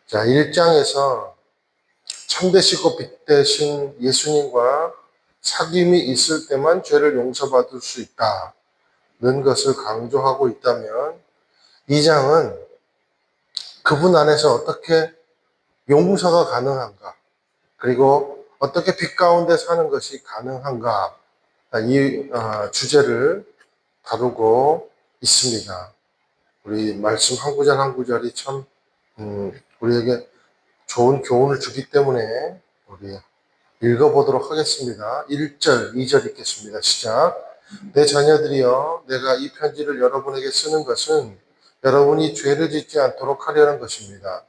자, 1장에서 참되시고 빛되신 예수님과 사귐이 있을 때만 죄를 용서받을 수 있다는 것을 강조하고 있다면, 2장은 그분 안에서 어떻게 용서가 가능한가, 그리고 어떻게 빛 가운데 사는 것이 가능한가, 이 주제를 다루고 있습니다. 우리 말씀 한 구절 한 구절이 참 우리에게 좋은 교훈을 주기 때문에 우리 읽어보도록 하겠습니다. 1절, 2절 읽겠습니다. 시작. 내 자녀들이여, 내가 이 편지를 여러분에게 쓰는 것은 여러분이 죄를 짓지 않도록 하려는 것입니다.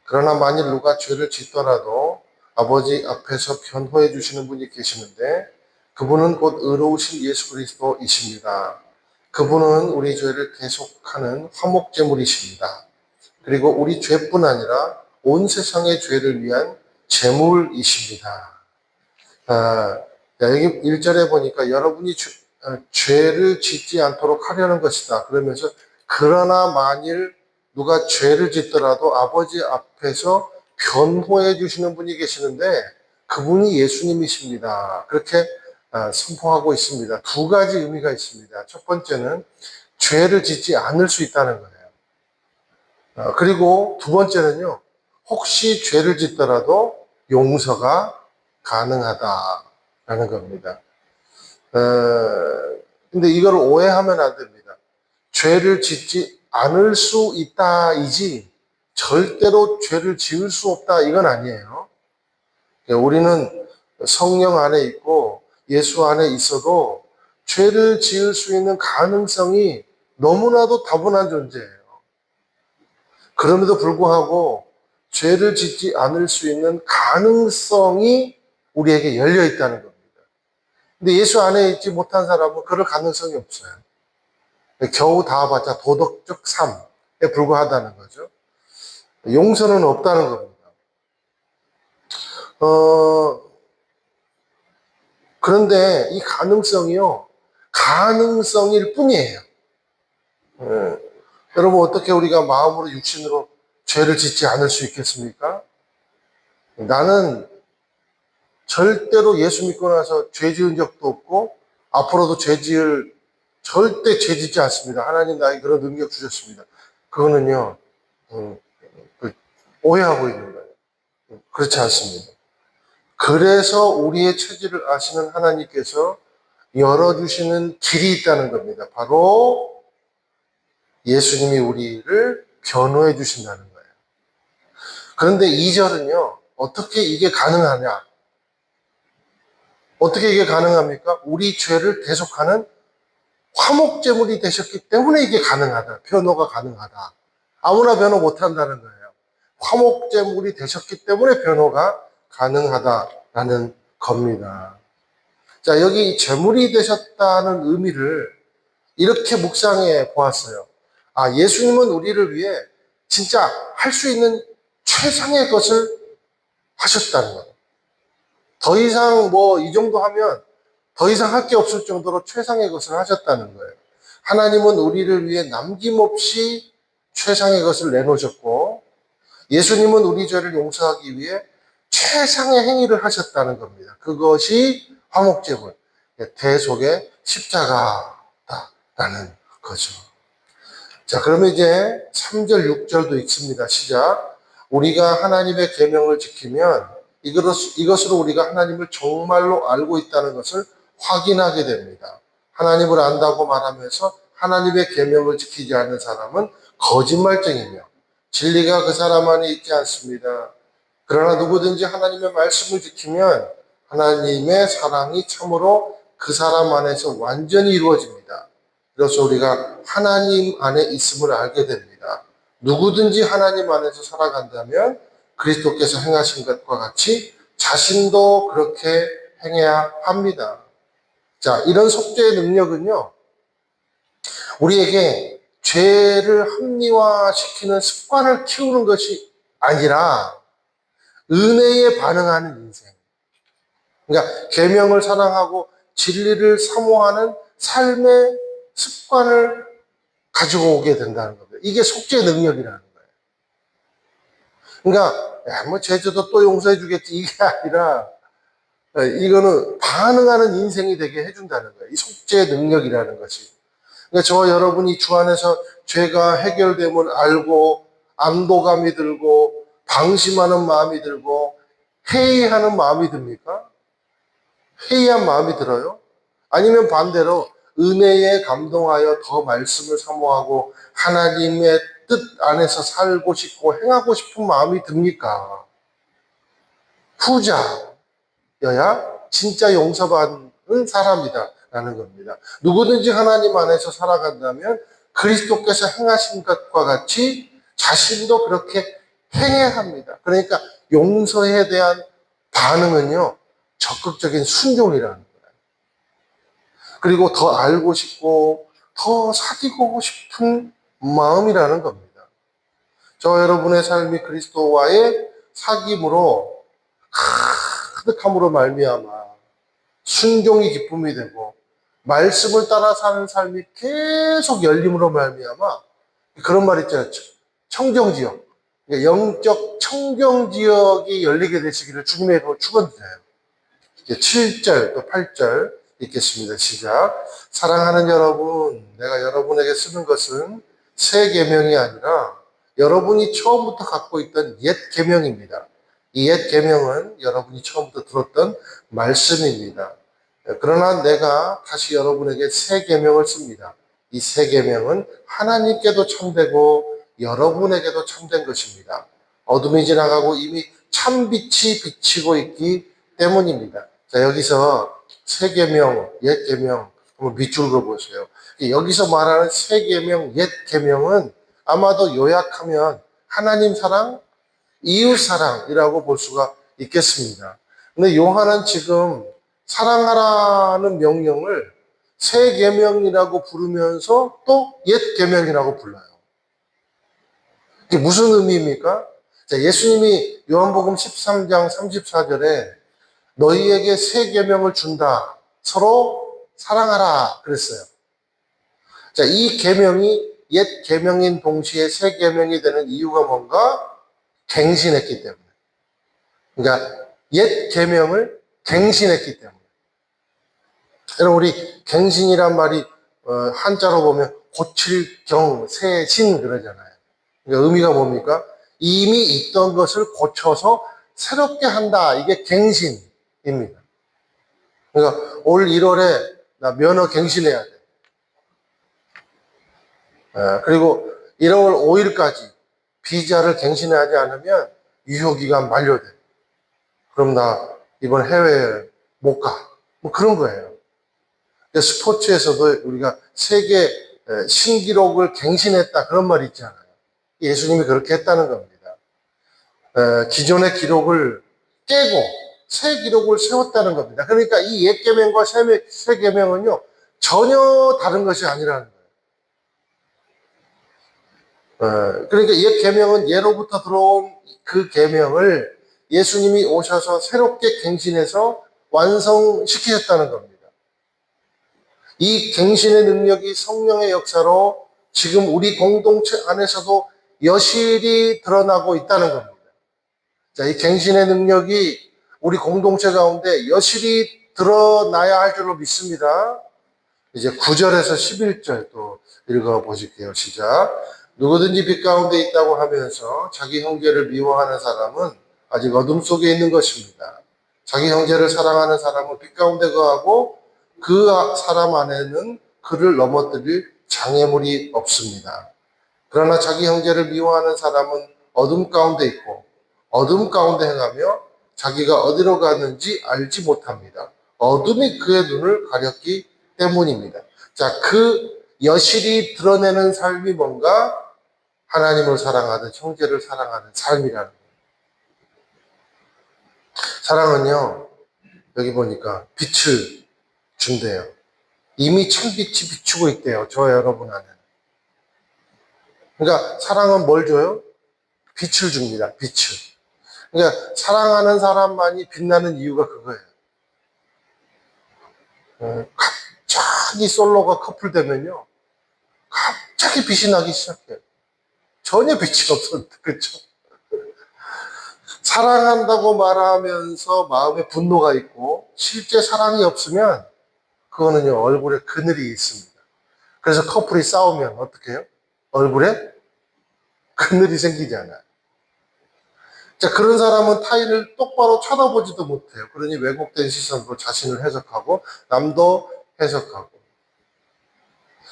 그러나 만일 누가 죄를 짓더라도 아버지 앞에서 변호해 주시는 분이 계시는데, 그분은 곧 의로우신 예수 그리스도이십니다. 그분은 우리 죄를 대속하는 화목제물이십니다. 그리고 우리 죄뿐 아니라 온 세상의 죄를 위한 제물이십니다. 여기 1절에 보니까 여러분이 죄를 짓지 않도록 하려는 것이다. 그러면서 그러나 만일 누가 죄를 짓더라도 아버지 앞에서 변호해 주시는 분이 계시는데 그분이 예수님이십니다. 그렇게 선포하고 있습니다. 두 가지 의미가 있습니다. 첫 번째는 죄를 짓지 않을 수 있다는 거예요. 그리고 두 번째는요, 혹시 죄를 짓더라도 용서가 가능하다라는 겁니다. 근데 이걸 오해하면 안 됩니다. 죄를 짓지 않을 수 있다이지 절대로 죄를 지을 수 없다, 이건 아니에요. 우리는 성령 안에 있고 예수 안에 있어도 죄를 지을 수 있는 가능성이 너무나도 다분한 존재예요. 그럼에도 불구하고 죄를 짓지 않을 수 있는 가능성이 우리에게 열려 있다는 겁니다. 근데 예수 안에 있지 못한 사람은 그럴 가능성이 없어요. 겨우 닿아봤자 도덕적 삶에 불과하다는 거죠. 용서는 없다는 겁니다. 그런데 이 가능성이요, 가능성일 뿐이에요. 여러분, 어떻게 우리가 마음으로 육신으로 죄를 짓지 않을 수 있겠습니까? 나는 절대로 예수 믿고 나서 죄 지은 적도 없고 앞으로도 절대 죄 짓지 않습니다. 하나님 나에게 그런 능력 주셨습니다. 그거는요, 오해하고 있는 거예요. 그렇지 않습니다. 그래서 우리의 처지를 아시는 하나님께서 열어주시는 길이 있다는 겁니다. 바로 예수님이 우리를 변호해 주신다는 거예요. 그런데 2절은요, 어떻게 이게 가능하냐? 어떻게 이게 가능합니까? 우리 죄를 대속하는 화목제물이 되셨기 때문에 이게 가능하다. 변호가 가능하다. 아무나 변호 못한다는 거예요. 화목제물이 되셨기 때문에 변호가 가능하다라는 겁니다. 자, 여기 제물이 되셨다는 의미를 이렇게 묵상해 보았어요. 예수님은 우리를 위해 진짜 할 수 있는 최상의 것을 하셨다는 거예요. 더 이상 이 정도 하면 더 이상 할 게 없을 정도로 최상의 것을 하셨다는 거예요. 하나님은 우리를 위해 남김없이 최상의 것을 내놓으셨고, 예수님은 우리 죄를 용서하기 위해 최상의 행위를 하셨다는 겁니다. 그것이 화목제물, 대속의 십자가다라는 거죠. 자, 그러면 이제 3절, 6절도 있습니다. 시작. 우리가 하나님의 계명을 지키면 이것으로 우리가 하나님을 정말로 알고 있다는 것을 확인하게 됩니다. 하나님을 안다고 말하면서 하나님의 계명을 지키지 않는 사람은 거짓말쟁이며 진리가 그 사람 안에 있지 않습니다. 그러나 누구든지 하나님의 말씀을 지키면 하나님의 사랑이 참으로 그 사람 안에서 완전히 이루어집니다. 그래서 우리가 하나님 안에 있음을 알게 됩니다. 누구든지 하나님 안에서 살아간다면 그리스도께서 행하신 것과 같이 자신도 그렇게 행해야 합니다. 자, 이런 속죄의 능력은요, 우리에게 죄를 합리화시키는 습관을 키우는 것이 아니라 은혜에 반응하는 인생. 그러니까 계명을 사랑하고 진리를 사모하는 삶의 습관을 가지고 오게 된다는 겁니다. 이게 속죄의 능력이라는 거예요. 그러니까 뭐 제주도 또 용서해 주겠지 이게 아니라 이거는 반응하는 인생이 되게 해준다는 거예요. 이 속죄의 능력이라는 것이. 그러니까 저와 여러분이 주 안에서 죄가 해결됨을 알고 안도감이 들고 방심하는 마음이 들고 회의하는 마음이 듭니까? 회의한 마음이 들어요? 아니면 반대로 은혜에 감동하여 더 말씀을 사모하고 하나님의 뜻 안에서 살고 싶고 행하고 싶은 마음이 듭니까? 후자여야 진짜 용서받는 사람이다 라는 겁니다. 누구든지 하나님 안에서 살아간다면 그리스도께서 행하신 것과 같이 자신도 그렇게 행해야 합니다. 그러니까 용서에 대한 반응은요, 적극적인 순종이라는 거예요. 그리고 더 알고 싶고 더 사귀고 싶은 마음이라는 겁니다. 저 여러분의 삶이 그리스도와의 사귐으로 가득함으로 말미암아 순종이 기쁨이 되고 말씀을 따라 사는 삶이 계속 열림으로 말미암아 그런 말 있잖아요. 청정지역, 영적 청정지역이 열리게 되시기를 주님의 이름으로 축원드려요. 7절 또 8절 읽겠습니다. 시작. 사랑하는 여러분, 내가 여러분에게 쓰는 것은 새 계명이 아니라 여러분이 처음부터 갖고 있던 옛 계명입니다. 이 옛 계명은 여러분이 처음부터 들었던 말씀입니다. 그러나 내가 다시 여러분에게 새 계명을 씁니다. 이 새 계명은 하나님께도 참되고 여러분에게도 참된 것입니다. 어둠이 지나가고 이미 참빛이 비치고 있기 때문입니다. 자, 여기서 새 계명, 옛 계명 한번 밑줄 그어 보세요. 여기서 말하는 새 계명, 옛 계명은 아마도 요약하면 하나님 사랑, 이웃 사랑이라고 볼 수가 있겠습니다. 근데 요한은 지금 사랑하라는 명령을 새 계명이라고 부르면서 또 옛 계명이라고 불러요. 이게 무슨 의미입니까? 자, 예수님이 요한복음 13장 34절에 너희에게 새 계명을 준다. 서로 사랑하라 그랬어요. 자, 이 계명이 옛 계명인 동시에 새 계명이 되는 이유가 뭔가? 갱신했기 때문에. 그러니까 옛 계명을 갱신했기 때문에. 여러분 우리 갱신이란 말이 한자로 보면 고칠 경, 새신 그러잖아요. 그러니까 의미가 뭡니까? 이미 있던 것을 고쳐서 새롭게 한다. 이게 갱신입니다. 그러니까 올 1월에 나 면허 갱신해야 돼. 그리고 1월 5일까지 비자를 갱신하지 않으면 유효기간 만료돼. 그럼 나 이번 해외에 못 가. 뭐 그런 거예요. 스포츠에서도 우리가 세계 신기록을 갱신했다 그런 말이 있잖아요. 예수님이 그렇게 했다는 겁니다. 기존의 기록을 깨고 새 기록을 세웠다는 겁니다. 그러니까 이 옛 계명과 새 계명은요 전혀 다른 것이 아니라는 거예요. 그러니까 옛 계명은 예로부터 들어온 그 계명을 예수님이 오셔서 새롭게 갱신해서 완성시키셨다는 겁니다. 이 갱신의 능력이 성령의 역사로 지금 우리 공동체 안에서도 여실히 드러나고 있다는 겁니다. 자, 이 갱신의 능력이 우리 공동체 가운데 여실히 드러나야 할 줄로 믿습니다. 이제 9절에서 11절 또 읽어보실게요. 시작. 누구든지 빛 가운데 있다고 하면서 자기 형제를 미워하는 사람은 아직 어둠 속에 있는 것입니다. 자기 형제를 사랑하는 사람은 빛 가운데 거하고 그 사람 안에는 그를 넘어뜨릴 장애물이 없습니다. 그러나 자기 형제를 미워하는 사람은 어둠 가운데 있고 어둠 가운데 행하며 자기가 어디로 가는지 알지 못합니다. 어둠이 그의 눈을 가렸기 때문입니다. 자, 그 여실히 드러내는 삶이 뭔가? 하나님을 사랑하는 형제를 사랑하는 삶이라는 거예요. 사랑은요, 여기 보니까 빛을 준대요. 이미 참빛이 비추고 있대요. 저 여러분 안에. 그러니까 사랑은 뭘 줘요? 빛을 줍니다. 빛을. 그러니까 사랑하는 사람만이 빛나는 이유가 그거예요. 갑자기 솔로가 커플 되면요. 갑자기 빛이 나기 시작해요. 전혀 빛이 없었는데, 그렇죠? 사랑한다고 말하면서 마음에 분노가 있고 실제 사랑이 없으면 그거는요, 얼굴에 그늘이 있습니다. 그래서 커플이 싸우면 어떻게 해요? 얼굴에 그늘이 생기잖아요. 자, 그런 사람은 타인을 똑바로 쳐다보지도 못해요. 그러니 왜곡된 시선으로 자신을 해석하고 남도 해석하고.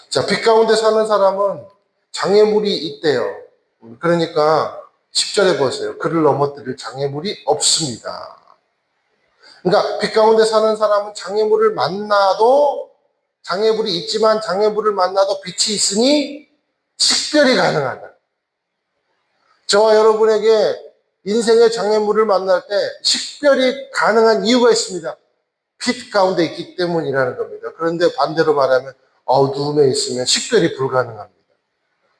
자, 빛 가운데 사는 사람은 장애물이 있대요. 그러니까 10절에 보세요. 그를 넘어뜨릴 장애물이 없습니다. 그러니까 빛 가운데 사는 사람은 장애물을 만나도, 장애물이 있지만 장애물을 만나도 빛이 있으니 식별이 가능하다. 저와 여러분에게 인생의 장애물을 만날 때 식별이 가능한 이유가 있습니다. 빛 가운데 있기 때문이라는 겁니다. 그런데 반대로 말하면 어두움에 있으면 식별이 불가능합니다.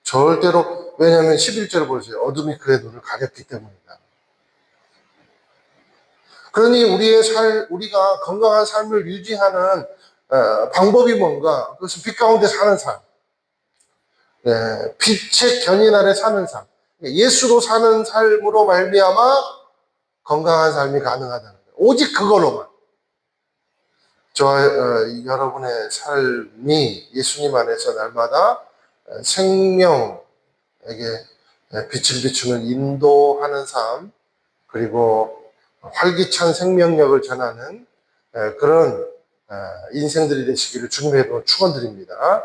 절대로, 왜냐하면 11절 보세요. 어둠이 그의 눈을 가렸기 때문이다. 그러니 우리가 건강한 삶을 유지하는 방법이 뭔가? 그것은 빛 가운데 사는 삶. 빛의 견인 아래 사는 삶. 예수로 사는 삶으로 말미암아 건강한 삶이 가능하다는 거예요. 오직 그걸로만. 저와 여러분의 삶이 예수님 안에서 날마다 생명에게 빛을 비추는 인도하는 삶, 그리고 활기찬 생명력을 전하는 그런 인생들이 되시기를 주님의 이름으로 축원드립니다.